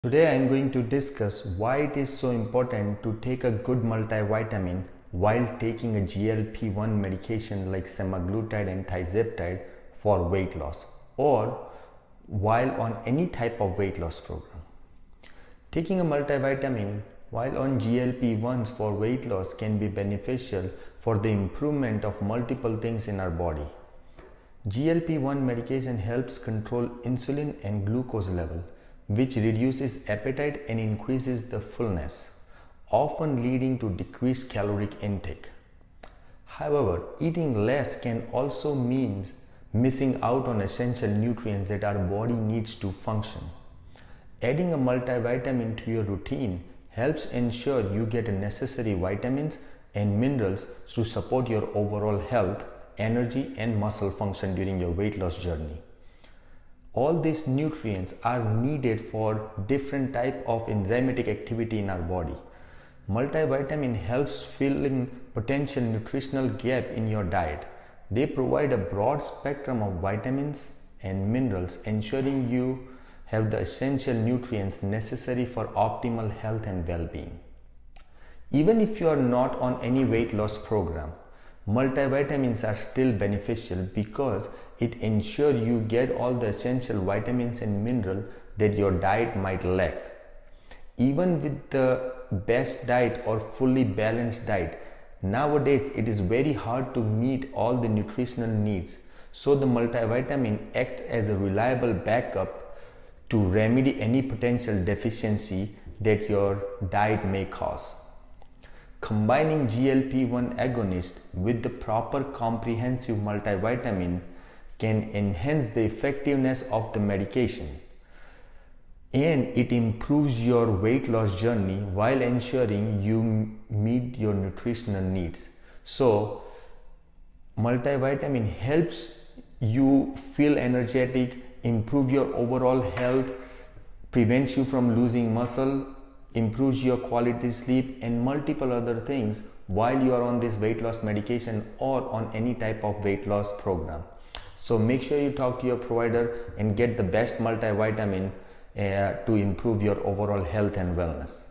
Today I am going to discuss why it is so important to take a good multivitamin while taking a GLP-1 medication like semaglutide and tirzepatide for weight loss or while on any type of weight loss program. Taking a multivitamin while on GLP-1s for weight loss can be beneficial for the improvement of multiple things in our body. GLP-1 medication helps control insulin and glucose level, which reduces appetite and increases the fullness, often leading to decreased caloric intake. However, eating less can also mean missing out on essential nutrients that our body needs to function. Adding a multivitamin to your routine helps ensure you get necessary vitamins and minerals to support your overall health, energy, and muscle function during your weight loss journey. All these nutrients are needed for different type of enzymatic activity in our body. Multivitamin helps filling potential nutritional gap in your diet. They provide a broad spectrum of vitamins and minerals, ensuring you have the essential nutrients necessary for optimal health and well-being. Even if you are not on any weight loss program, multivitamins are still beneficial because it ensures you get all the essential vitamins and minerals that your diet might lack. Even with the best diet or fully balanced diet, nowadays it is very hard to meet all the nutritional needs. So the multivitamin acts as a reliable backup to remedy any potential deficiency that your diet may cause. Combining GLP-1 agonist with the proper comprehensive multivitamin can enhance the effectiveness of the medication, and it improves your weight loss journey while ensuring you meet your nutritional needs. So multivitamin helps you feel energetic, improve your overall health, prevents you from losing muscle, improves your quality sleep, and multiple other things while you are on this weight loss medication or on any type of weight loss program. So make sure you talk to your provider and get the best multivitamin to improve your overall health and wellness.